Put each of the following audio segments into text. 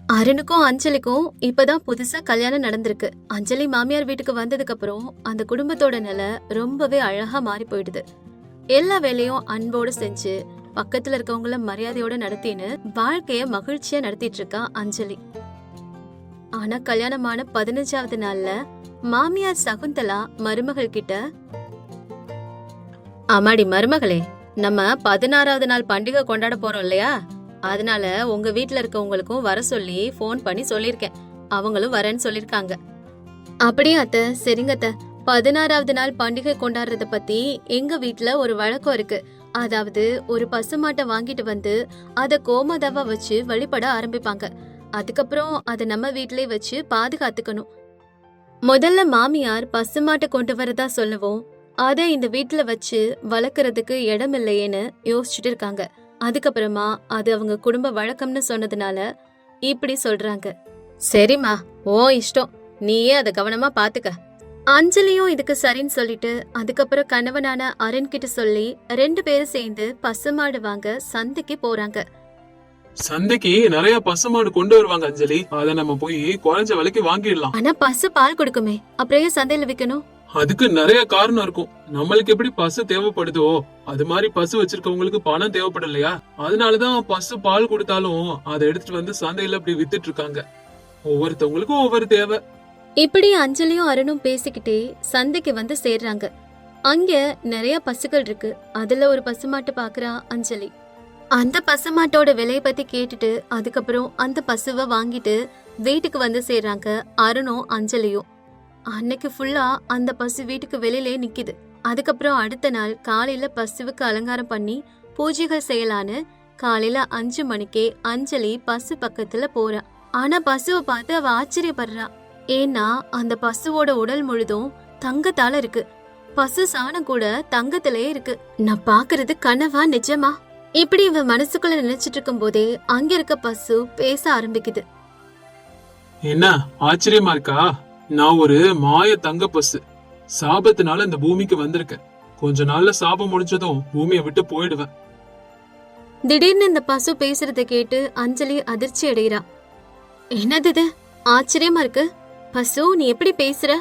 அருணுக்கும் அஞ்சலிக்கும் இப்பதான் புதுசா கல்யாணம் நடந்திருக்கு. அஞ்சலி மாமியார் வீட்டுக்கு வந்ததுக்கு அப்புறம் அந்த குடும்பத்தோட நிலை ரொம்பவே அழகா மாறி போயிடுது. எல்லா வேலையும் அன்போடு செஞ்சு பக்கத்துல இருக்கவங்கள மரியாதையோட நடத்தின்னு வாழ்க்கைய மகிழ்ச்சியா நடத்திட்டு இருக்கா அஞ்சலி. ஆனா கல்யாணமான 15வது நாள்ல மாமியார் சகுந்தலா மருமகள் கிட்ட, அம்மாடி மருமகளே, நம்ம 16வது நாள் பண்டிகை கொண்டாட போறோம் இல்லையா, அதனால உங்க வீட்டுல இருக்கவங்களுக்கும் வர சொல்லி போன் பண்ணி சொல்லிருக்கேன். அவங்களும் வரேன்னு சொல்லிருக்காங்க. அப்படியே அத்தை, சரிங்க அத்தை. 16வது நாள் பண்டிகை கொண்டாடுறத பத்தி எங்க வீட்டுல ஒரு வழக்கம் இருக்கு. அதாவது ஒரு பசுமாட்டை வாங்கிட்டு வந்து அத கோமாதாவா வச்சு வழிபட ஆரம்பிப்பாங்க. அதுக்கப்புறம் அத நம்ம வீட்லயே வச்சு பாதுகாத்துக்கணும். முதல்ல மாமியார் பசுமாட்டை கொண்டு வரதா சொல்லவும், அத இந்த வீட்டுல வச்சு வளர்க்கறதுக்கு இடம் இல்லையேன்னு யோசிச்சுட்டு இருக்காங்க. அதுக்கப்புறமா அது அவங்க குடும்ப வழக்கம்னு சொன்னதுனால இப்படி சொல்றாங்க. சரிம்மா, ஓ இஷ்டம், நீயே அத கவனமா பாத்துக்க. அஞ்சலியும் இதுக்கு சரின்னு சொல்லிட்டு அதுக்கப்புறம் கணவனான அருண் கிட்ட சொல்லி 2 பேரும் சேர்ந்து பசுமாடு வாங்க சந்தைக்கு போறாங்க. சந்தைக்கு நிறைய பசுமாடு கொண்டு வருவாங்க அஞ்சலி. அத நம்ம போய் குறைஞ்ச விலைக்கு வாங்கிடலாம். ஆனா பசு பால் கொடுக்குமே, அப்புறம் ஏன் சந்தையில விக்கணும்? அதுக்கு நிறைய காரணம் இருக்கும். நம்மளுக்கு எப்படி பசு தேவைப்படுதோ அது மாதிரி பசு வச்சிருக்கவங்களுக்கு பணம் தேவைப்படலையா, அதனாலதான் பசு பால் கொடுத்தாலும் அதை எடுத்துட்டு வந்து சந்தையில அப்படி வித்துட்டு இருக்காங்க. ஒவ்வொருத்தவங்களுக்கும் ஒவ்வொரு தேவை. இப்படி அஞ்சலியும் அருணும் பேசிக்கிட்டே சந்தைக்கு வந்து சேர்றாங்க. அங்க நிறைய பசுக்கள் இருக்கு. அதுல ஒரு பசுமாட்டு பாக்குறா அஞ்சலி. அந்த பசுமாட்டோட விலைய பத்தி கேட்டுட்டு அதுக்கப்புறம் அந்த பசுவை வாங்கிட்டு வீட்டுக்கு வந்து சேர்றாங்க அருணும் அஞ்சலியும். அன்னைக்கு ஃபுல்லா அந்த பசு வீட்டுக்கு வெளியிலே நிக்குது. அதுக்கப்புறம் அடுத்த நாள் காலையில பசுவுக்கு அலங்காரம் பண்ணி பூஜைகள் செய்யலான்னு காலையில 5 மணிக்கே அஞ்சலி பசு பக்கத்துல போறா. ஆனா பசுவை பார்த்து அவ ஆச்சரியப்படுறா. ஏன்னா அந்த பசுவோட உடல் முழுதும் தங்கத்தால இருக்கு. பசு சாணம் கூட தங்கத்திலேயே இருக்கு. நான் பாக்குறது கனவா நிஜமா? இப்படி இவ மனசுக்குள்ள நினைச்சிட்டு இருக்கும் போதே அங்க இருக்க பசு பேச ஆரம்பிக்குது. என்ன ஆச்சரியமா இருக்கா? நான் ஒரு மாய தங்க பசு. சாபத்தினால இந்த பூமிக்கு வந்திருக்கேன். கொஞ்ச நாள்ல சாபம் முடிஞ்சதும் பூமியை விட்டு போயிடுவேன். திடீர்னு இந்த பசு பேசுறத கேட்டு அஞ்சலி அதிர்ச்சி அடைகிறா. என்னது இது? ஆச்சரியமா இருக்கு. பசு, நீ எப்படி பேசுற?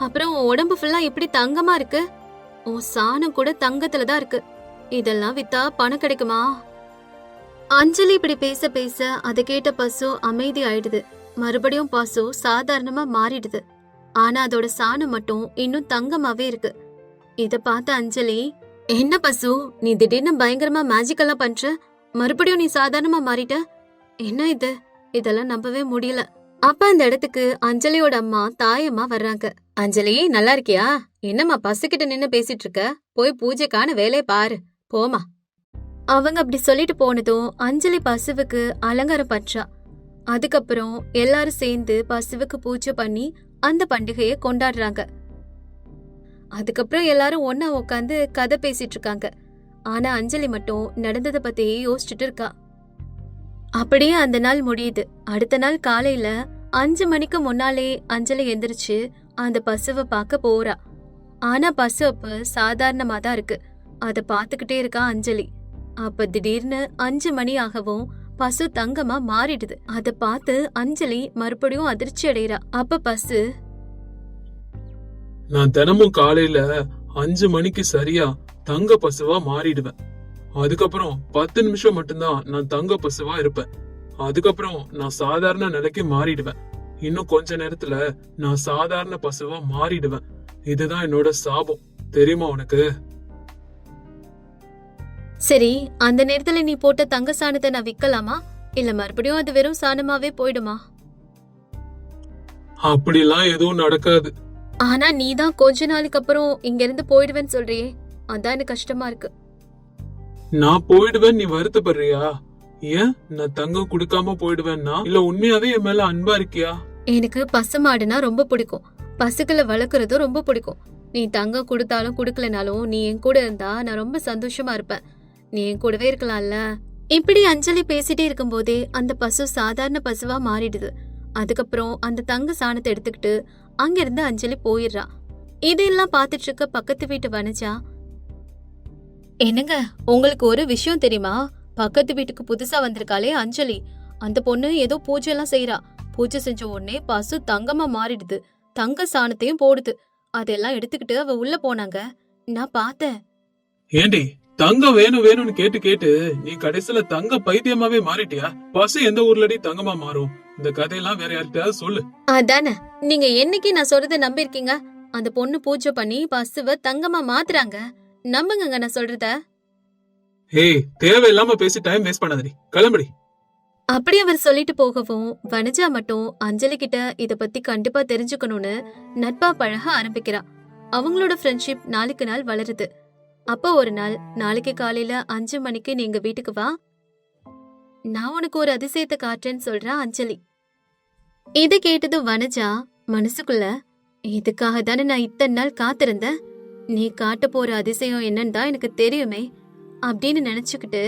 அப்புறம் உன் உடம்பு ஃபுல்லா எப்படி தங்கமா இருக்கு? உன் சாணம் கூட தங்கத்துலதான் இருக்கு. இதெல்லாம் வித்தா பணம் கிடைக்குமா? அஞ்சலி இப்படி பேச பேச அதை கேட்ட பசு அமைதி ஆயிடுது. மறுபடியும் பசு சாதாரணமா மாறிடுது. ஆனா அதோட சாணம் மட்டும் இன்னும் தங்கமாவே இருக்கு. இத பார்த்த அஞ்சலி, என்ன பசு, நீ திடீர்னு பயங்கரமா மேஜிக்கெல்லாம் பண்ற, மறுபடியும் நீ சாதாரணமா மாறிட்ட, என்ன இது? இதெல்லாம் நம்பவே முடியல. அப்ப அந்த இடத்துக்கு அஞ்சலியோட அம்மா தாயம்மா வர்றாங்க. அஞ்சலி, நல்லா இருக்கியா? என்னம்மா பசுகிட்ட நின்னு பேசிட்டு இருக்க? போய் பூஜைக்கான வேலையை பாரு, போமா. அவங்க அப்படி சொல்லிட்டு போனதும் அஞ்சலி பசுவுக்கு அலங்காரம் பண்றா. அதுக்கப்புறம் எல்லாரும் சேர்ந்து பசுவுக்கு பூஜை பண்ணி அந்த பண்டிகையை கொண்டாடுறாங்க. அதுக்கப்புறம் எல்லாரும் ஒன்னா உட்காந்து கதை பேசிட்டு இருக்காங்க. ஆனா அஞ்சலி மட்டும் நடந்ததை பத்தி யோசிச்சுட்டு இருக்கா. அப்படியே அந்த நாள் முடியுது. அடுத்த நாள் காலையில 5 மணிக்கு முன்னாலே அஞ்சலி எந்திரிச்சு அந்த பசுவை பார்க்க போறா. ஆனா பசு அப்ப சாதாரணமா தான் இருக்கு. அத பாத்துக்கிட்டே இருக்கா அஞ்சலி. அப்ப திடீர்னு 5 மணி ஆகவும் பசு தங்கமா மாறிடுது. அத பார்த்து அஞ்சலி மறுபடியும் அதிர்ச்சி அடைகிறா. அப்ப பசு, நான் தினமும் காலையில 5 மணிக்கு சரியா தங்க பசுவா மாறிடுவேன். அதுக்கப்புறம் 10 நிமிஷம் மட்டும்தான் நான் தங்க பசுவா இருப்பேன். அதுக்கப்புறம் நான் சாதாரண நிலைக்கு மாறிடுவேன். இன்னும் கொஞ்ச நேரத்துல நான் சாதாரண பசுவா மாறிடுவேன். இதுதான் என்னோட சாபம், தெரியுமா உனக்கு? சரி, அந்த நேரத்துல நீ போட்ட தங்க சாணத்தை நான் விக்கலாமா, இல்ல மறுபடியும் அது வெறும் சாணமாவே போயிடுமா? அப்படிலாம் எதுவும் நடக்காது. ஆனா நீதான் கொஞ்ச நாளைக்கு அப்புறம் இங்க இருந்து போயிடுவேன்னு சொல்றியே, அதான் எனக்கு கஷ்டமா இருக்கு. நான் போயிடுவேன், நீ வருத்தப்படுறியா? ஏன் நான் தங்கம் குடுக்காம போயிடுவேன்னா, இல்ல உண்மையாவே என் மேல அன்பா இருக்கியா? எனக்கு பசுமாடுனா ரொம்ப பிடிக்கும். பசுக்களை வளர்க்கறதும் ரொம்ப பிடிக்கும். நீ தங்கம் கொடுத்தாலும் குடுக்கலனாலும் நீ என் கூட இருந்தா நான் ரொம்ப சந்தோஷமா இருப்பேன். நீ என் கூடவே இருக்கலாம்ல. இப்படி அஞ்சலி பேசிட்டே இருக்கும் போதே அந்த பசு சாதாரண பசுவா மாறிடுது. அதுக்கப்புறம் அந்த தங்க சாணத்தை எடுத்துக்கிட்டு அங்கிருந்து அஞ்சலி போயிடுறா. இதெல்லாம் பாத்துட்டு இருக்க பக்கத்து வீட்டு வனஜா, என்னங்க, உங்களுக்கு ஒரு விஷயம் தெரியுமா? பக்கத்து வீட்டுக்கு புதுசா வந்திருக்காளே அஞ்சலி, அந்த பொண்ணு ஏதோ பூஜை எல்லாம் செய்யறா. பூஜை செஞ்ச உடனே பசு தங்கமா மாறிடுது. தங்க சாணத்தையும் போடுது. அதெல்லாம் எடுத்துக்கிட்டு அவ உள்ள போனாங்க. நான் பார்த்தேன். ஏண்டி தங்கம் வேணும் வேணும்னு கேட்டு கேட்டு நீ கடைசியில தங்க பைத்தியமாவே மாறிட்டியா? பசு எந்த ஊர்லடி தங்கமா மாறும்? இந்த கதையெல்லாம் வேற யார்கிட்டயாவது சொல்லு. அதானே, நீங்க என்னைக்கு நான் சொல்றத நம்பிருக்கீங்க? அந்த பொண்ணு பூஜை பண்ணி பசுவ தங்கமா மாத்துறாங்க. நம்புங்க நான் சொல்றத. ஏய், தேவையில்லாம பேசி டைம் வேஸ்ட் பண்ணாதடி, கிளம்புடி. அப்படி அவர் சொல்லிட்டு போகவும் வனஜா மட்டும் அஞ்சலி கிட்ட இத பத்தி கண்டிப்பா தெரிஞ்சுக்கணும்னு நட்பா பழக ஆரம்பிக்கிறா. அவங்களோட ஃப்ரெண்ட்ஷிப் நாளுக்கு நாள் வளருது. அப்போ ஒரு நாள், நாளைக்கு காலையில 5 மணிக்கு நீங்க வீட்டுக்கு வா, நான் உனக்கு ஒரு அதிசயத்தை காட்டுறேன்னு சொல்றா அஞ்சலி. இதை கேட்டது வனஜா மனசுக்குள்ள, இதுக்காக தானே நான் இத்தனை நாள் காத்திருந்தேன். நீ காட்ட போற அதிசயம் என்னன்னு தான் எனக்கு தெரியுமே அப்படின்னு நினைச்சுக்கிட்டு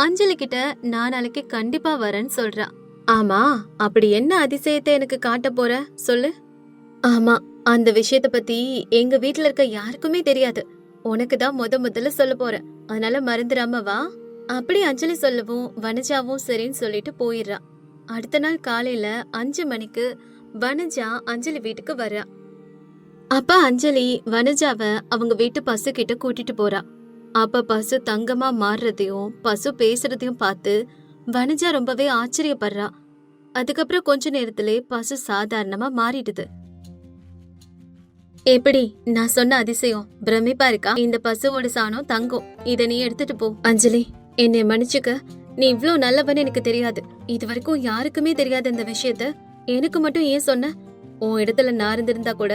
அஞ்சலி கிட்ட நான் நாளைக்கு கண்டிப்பா வரேன்னு சொல்றா. ஆமா, அப்படி என்ன அதிசயத்தை எனக்கு காட்ட போற சொல்லு. ஆமா, அந்த விஷயத்த பத்தி எங்க வீட்டுல இருக்க யாருக்குமே தெரியாது. உனக்கு தான் முதல்ல சொல்ல போறேன். அதனால மறந்துடாம வா. அப்படி அஞ்சலி சொல்லவும் வனஜாவும் சரின்னு சொல்லிட்டு போயிடுறா. அடுத்த நாள் காலையில 5 மணிக்கு வனஜா அஞ்சலி வீட்டுக்கு வர்றா. அப்ப அஞ்சலி வனஜாவ அவங்க வீட்டு பசு கிட்ட கூட்டிட்டு போறா. அப்ப பசு தங்கமா மாறுறதையும் பசு பேசுறதையும் பார்த்து வனஜா ரொம்பவே ஆச்சரியப்படுறா. அதுக்கப்புறம் கொஞ்ச நேரத்திலே பசு சாதாரணமா மாறிடுது. எப்படி நான் சொன்ன அதிசயம் பிரமிப்பா இருக்கா? இந்த பசுவோட சாணம் தங்கம். இத நீ எடுத்துட்டு போ. அஞ்சலி, என்னை மன்னிச்சுக்க. நீ இவ்ளோ நல்லவன்னு எனக்கு தெரியாது. இது வரைக்கும் யாருக்குமே தெரியாத இந்த விஷயத்த எனக்கு மட்டும் ஏன் சொன்ன? உன் இடத்துல நான் இருந்திருந்தா கூட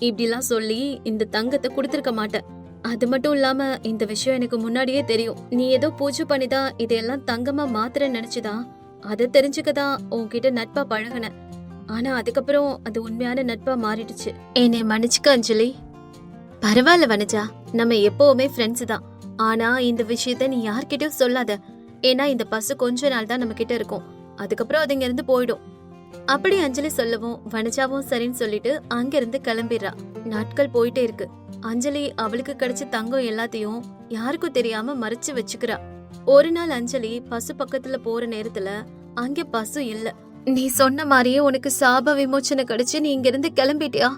இப்படிலாம் சொல்லி இந்த தங்கத்தை கொடுத்திருக்க மாட்டேன். அது மட்டும் இல்லாம இந்த விஷயம் எனக்கு முன்னாடியே தெரியும். நீ ஏதோ பூஜை பண்ணிதான் இதையெல்லாம் தங்கமா மாத்திரன்னு நினைச்சுதான் அதை தெரிஞ்சுக்கதான் உன்கிட்ட நட்பா பழகுன. ஆனா அதுக்கப்புறம் அது உண்மையான நட்பா மாறிடுச்சு. என்னை மன்னிச்சுக்க அஞ்சலி. பரவாயில்ல வனஜா, நம்ம எப்பவுமே ஃப்ரெண்ட்ஸ் தான். ஆனா இந்த விஷயத்த நீ யார்கிட்டயும் சொல்லாத. ஏன்னா இந்த பசு கொஞ்ச நாள் தான் நம்ம கிட்ட இருக்கும். அதுக்கப்புறம் அது இங்க இருந்து போயிடும். அப்படி அஞ்சலி சொல்லவும் வனஜாவும் சரின்னு சொல்லிட்டு அங்கிருந்து கிளம்பிடுறா. நாட்கள் போயிட்டே இருக்கு. அஞ்சலி அவளுக்கு கிடைச்ச தங்கம் எல்லாத்தையும் யாருக்கும் தெரியாம மறைச்சு வச்சுக்கிறா. ஒரு நாள் அஞ்சலி பசு பக்கத்துல போற நேரத்துல அங்க பசு இல்ல. நீ சொன்ன மாதிரியே உனக்கு சாப விமோச்சனை கிடைச்சு நீ இங்க இருந்து கிளம்பிட்டியா?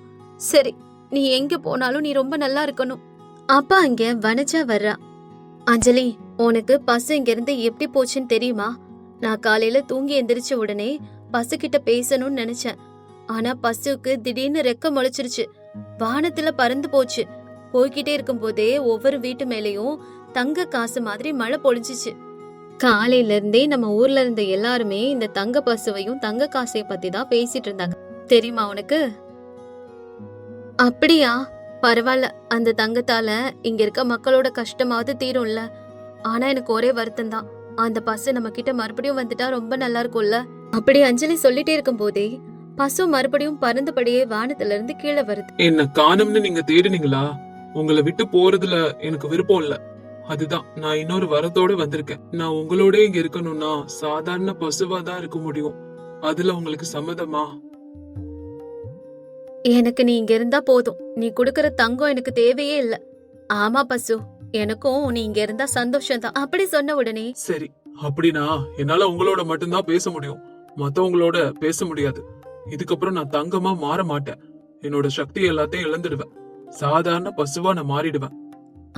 சரி, நீ எங்க போனாலும் நீ ரொம்ப நல்லா இருக்கணும். அப்பா அங்க வனஜா வர்றா. அஞ்சலி, உனக்கு பசு இங்க இருந்து எப்படி போச்சுன்னு தெரியுமா? நான் காலையில தூங்கி எந்திரிச்ச உடனே பசு கிட்ட பேசணும்னு நினைச்சேன். ஆனா பசுக்கு திடீர்னு ரெக்க முளைச்சிருச்சு. வானத்துல பறந்து போச்சு. போய்கிட்டே இருக்கும் போதே ஒவ்வொரு வீட்டு மேலயும் தங்க காசு மாதிரி மழை பொழிஞ்சிச்சு. காலையில இருந்தே நம்ம ஊர்ல இருந்த எல்லாருமே இந்த தங்க பசுவையும் தங்க காசையும் பத்தி தான் பேசிட்டு இருந்தாங்க. தெரியுமா உனக்கு? அப்படியா? பரவாயில்ல, அந்த தங்கத்தால இங்க இருக்க மக்களோட கஷ்டமாவது தீரும்ல. ஆனா எனக்கு ஒரே வருத்தம் தான், அந்த பசு நம்ம கிட்ட மறுபடியும் வந்துட்டா ரொம்ப நல்லா இருக்கும்ல. அப்படி அஞ்சலி சொல்லிட்டே இருக்கும் போதே பசு மறுபடியும் பறந்தபடியே வானத்துல இருந்து கீழே வருது. என்ன காணும்னு நீங்க தேடினீங்களா? உங்களை விட்டு போறதுல எனக்கு விருப்பம் இல்ல. அதுதான் நான் இன்னொரு வரத்தோட வந்திருக்கேன். நான் உங்களோட இங்க இருக்கணும்னா சாதாரண பசுவா தான் இருக்க முடியும். அதுல உங்களுக்கு சம்மதமா? எனக்கு நீ இங்க இருந்தா போதும். நீ குடுக்கற தங்கம் எனக்கு தேவையே இல்ல. ஆமா பசு, எனக்கும் நீ இங்க இருந்தா சந்தோஷம் தான். அப்படி சொன்ன உடனே சரி, அப்படின்னா என்னால உங்களோட மட்டும்தான் பேச முடியும், மத்தவங்களோட பேச முடியாது. இதுக்கப்புறம் நான் தங்கமா மாற மாட்டேன். என்னோட சக்தி எல்லாத்தையும் இழந்துடுவேன். சாதாரண பசுவா நான் மாறிடுவேன்.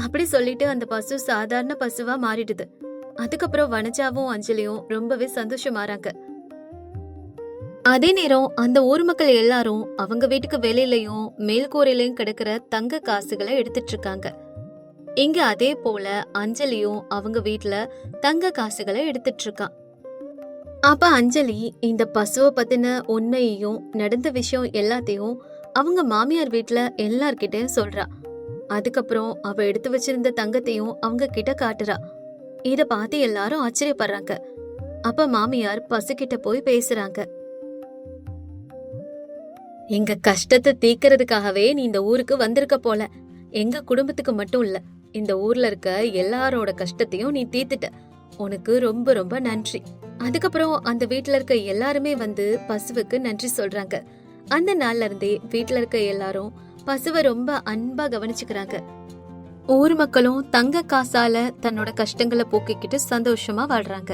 அப்படி சொல்லிட்டு அந்த பசு சாதாரண பசுவா மாறிடுது. அதுக்கப்புறம் வனஜாவும் அஞ்சலியும் ரொம்பவே சந்தோஷமாறாங்க. அதே நேரம் அந்த ஊர் மக்கள் எல்லாரும் அவங்க வீட்டுக்கு வெளியிலயும் மேல்கூரையிலயும் கிடக்கிற தங்க காசுகளை எடுத்துட்டு இருக்காங்க. இங்க அதே போல அஞ்சலியும் அவங்க வீட்டுல தங்க காசுகளை எடுத்துட்டு இருக்கா. அப்ப அஞ்சலி இந்த பசுவை பத்தின உண்மையையும் நடந்த விஷயம் எல்லாத்தையும் அவங்க மாமியார் வீட்டுல எல்லார்கிட்டயும் சொல்றா. அதுக்கப்புறம் அவ எடுத்து வச்சிருந்த தங்கத்தையும் அவங்க கிட்ட காட்டுறா. இத பார்த்து எல்லாரும் ஆச்சரியப்படுறாங்க. அப்ப மாமியார் பசுகிட்ட போய் பேசுறாங்க. எங்க கஷ்டத்தை தீக்கிறதுக்காகவே நீ இந்த ஊருக்கு வந்திருக்க போல. எங்க குடும்பத்துக்கு மட்டும் இல்ல, இந்த ஊர்ல இருக்க எல்லாரோட கஷ்டத்தையும் நீ தீர்த்துட்ட. உனக்கு ரொம்ப ரொம்ப நன்றி. அதுக்கப்புறம் அந்த வீட்டுல இருக்க எல்லாருமே வந்து பசுவுக்கு நன்றி சொல்றாங்க. அந்த நாள்ல இருந்தே வீட்டுல இருக்க எல்லாரும் பசுவை ரொம்ப அன்பா கவனிச்சுக்கிறாங்க. ஊர் மக்களும் தங்க காசால தன்னோட கஷ்டங்களை போக்கிக்கிட்டு சந்தோஷமா வாழ்றாங்க.